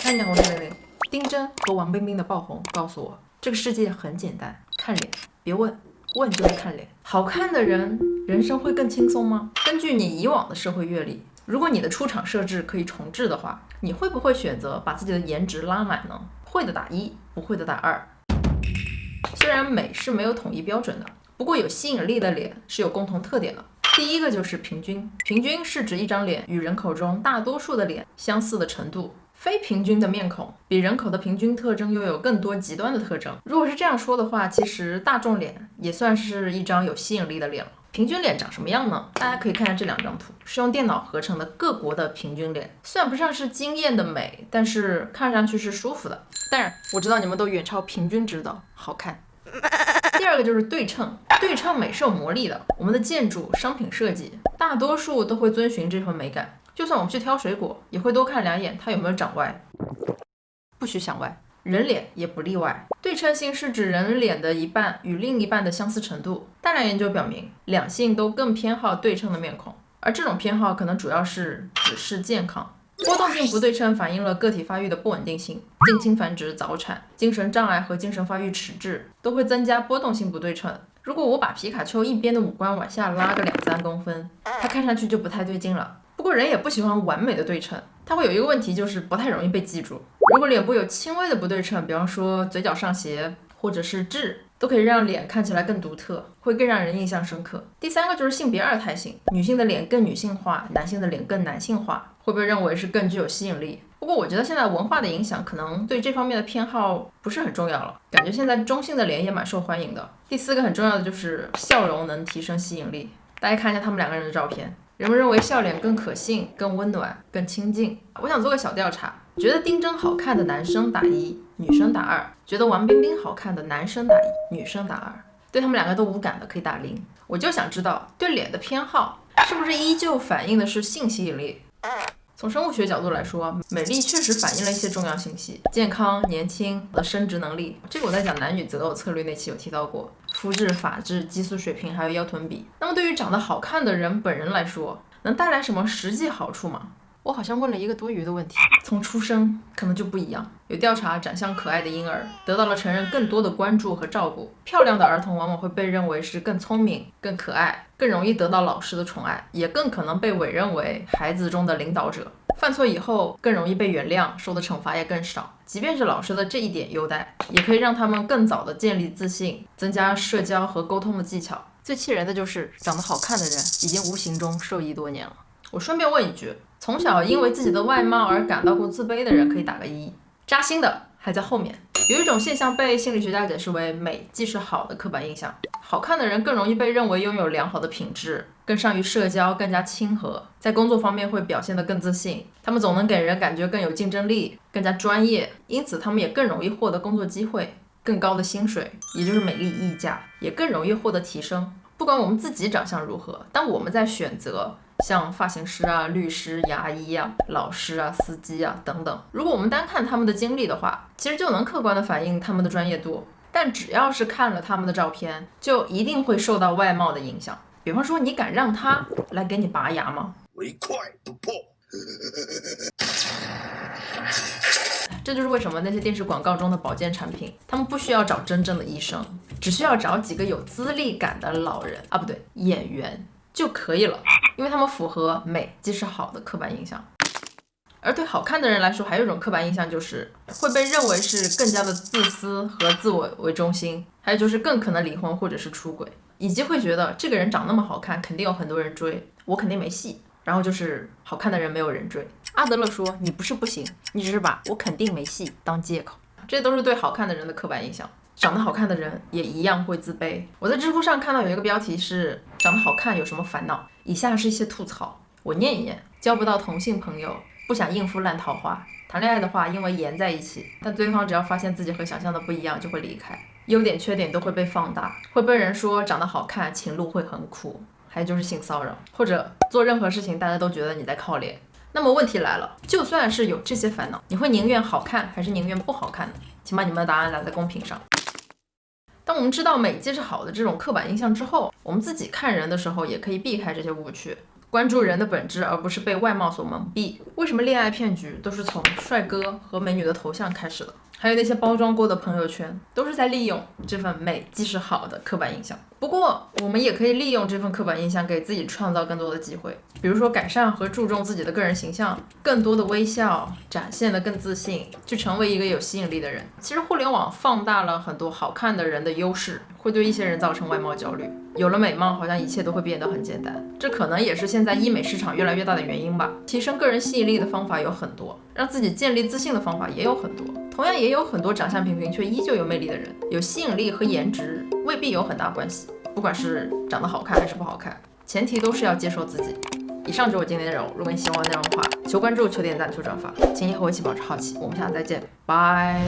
嗨，你好，我是玲玲。丁真和王冰冰的爆红告诉我，这个世界很简单，看脸，别问，问就是看脸。好看的人，人生会更轻松吗？根据你以往的社会阅历，如果你的出场设置可以重置的话，你会不会选择把自己的颜值拉满呢？会的打1，不会的打2。虽然美是没有统一标准的，不过有吸引力的脸是有共同特点的。第一个就是平均，平均是指一张脸与人口中大多数的脸相似的程度。非平均的面孔比人口的平均特征拥有更多极端的特征。如果是这样说的话，其实大众脸也算是一张有吸引力的脸了。平均脸长什么样呢？大家可以看下这2张图，是用电脑合成的各国的平均脸，算不上是惊艳的美，但是看上去是舒服的。当然，我知道你们都远超平均值的好看。第二个就是对称，对称美是有魔力的。我们的建筑、商品设计，大多数都会遵循这份美感。就算我们去挑水果，也会多看2眼它有没有长歪，不许想歪。人脸也不例外。对称性是指人脸的一半与另一半的相似程度。大量研究表明，两性都更偏好对称的面孔，而这种偏好可能主要是指示健康。波动性不对称反映了个体发育的不稳定性，近亲繁殖、早产、精神障碍和精神发育迟滞都会增加波动性不对称。如果我把皮卡丘一边的五官往下拉个2-3公分，它看上去就不太对劲了。不过人也不喜欢完美的对称，它会有一个问题，就是不太容易被记住。如果脸部有轻微的不对称，比方说嘴角上斜或者是痣，都可以让脸看起来更独特，会更让人印象深刻。第3个就是性别二态性，女性的脸更女性化，男性的脸更男性化，会被认为是更具有吸引力。不过我觉得现在文化的影响可能对这方面的偏好不是很重要了，感觉现在中性的脸也蛮受欢迎的。第4个很重要的就是笑容能提升吸引力，大家看一下他们2个人的照片，人们认为笑脸更可信、更温暖、更亲近。我想做个小调查，觉得丁真好看的男生打1，女生打2；觉得王冰冰好看的男生打1，女生打2。对他们2个都无感的可以打0。我就想知道，对脸的偏好是不是依旧反映的是性吸引力？从生物学角度来说，美丽确实反映了一些重要信息，健康、年轻和生殖能力。这个我在讲男女择偶策略那期有提到过，肤质、发质、激素水平还有腰臀比。那么对于长得好看的人本人来说，能带来什么实际好处吗？我好像问了一个多余的问题。从出生可能就不一样，有调查长相可爱的婴儿得到了成人更多的关注和照顾，漂亮的儿童往往会被认为是更聪明、更可爱，更容易得到老师的宠爱，也更可能被委任为孩子中的领导者。犯错以后更容易被原谅，受的惩罚也更少。即便是老师的这一点优待，也可以让他们更早的建立自信，增加社交和沟通的技巧。最气人的就是长得好看的人已经无形中受益多年了。我顺便问一句，从小因为自己的外貌而感到过自卑的人可以打个1，扎心的还在后面。有一种现象被心理学家解释为美即是好的刻板印象，好看的人更容易被认为拥有良好的品质，更善于社交，更加亲和，在工作方面会表现得更自信，他们总能给人感觉更有竞争力，更加专业，因此他们也更容易获得工作机会，更高的薪水，也就是美丽溢价，也更容易获得提升。不管我们自己长相如何，当我们在选择像发型师啊、律师、牙医啊、老师啊、司机啊等等，如果我们单看他们的经历的话，其实就能客观的反映他们的专业度。但只要是看了他们的照片，就一定会受到外貌的影响。比方说，你敢让他来给你拔牙吗？唯快不破。这就是为什么那些电视广告中的保健产品，他们不需要找真正的医生，只需要找几个有资历感的老人啊，不对，演员就可以了，因为他们符合美即是好的刻板印象。而对好看的人来说，还有一种刻板印象，就是会被认为是更加的自私和自我为中心，还有就是更可能离婚或者是出轨，以及会觉得这个人长那么好看，肯定有很多人追，我肯定没戏。然后就是好看的人没有人追。阿德勒说，你不是不行，你只是把我肯定没戏当借口。这都是对好看的人的刻板印象。长得好看的人也一样会自卑。我在知乎上看到有一个标题是长得好看有什么烦恼，以下是一些吐槽，我念一念。交不到同性朋友，不想应付烂桃花，谈恋爱的话因为颜在一起，但对方只要发现自己和想象的不一样就会离开，优点缺点都会被放大，会被人说长得好看情路会很苦，还有就是性骚扰，或者做任何事情大家都觉得你在靠脸。那么问题来了，就算是有这些烦恼，你会宁愿好看还是宁愿不好看呢？请把你们的答案打在公屏上。当我们知道美即是好的这种刻板印象之后，我们自己看人的时候也可以避开这些误区。关注人的本质，而不是被外貌所蒙蔽。为什么恋爱骗局都是从帅哥和美女的头像开始的？还有那些包装过的朋友圈，都是在利用这份美即是好的刻板印象。不过，我们也可以利用这份刻板印象，给自己创造更多的机会，比如说改善和注重自己的个人形象，更多的微笑，展现得更自信，去成为一个有吸引力的人。其实互联网放大了很多好看的人的优势，会对一些人造成外貌焦虑。有了美貌，好像一切都会变得很简单。这可能也是现在医美市场越来越大的原因吧。提升个人吸引力的方法有很多，让自己建立自信的方法也有很多。同样也有很多长相平平却依旧有魅力的人。有吸引力和颜值未必有很大关系，不管是长得好看还是不好看，前提都是要接受自己。以上就是我今天的内容，如果你喜欢我的内容的话，求关注、求点赞、求转发，请你和我一起保持好奇。我们下次再见，拜。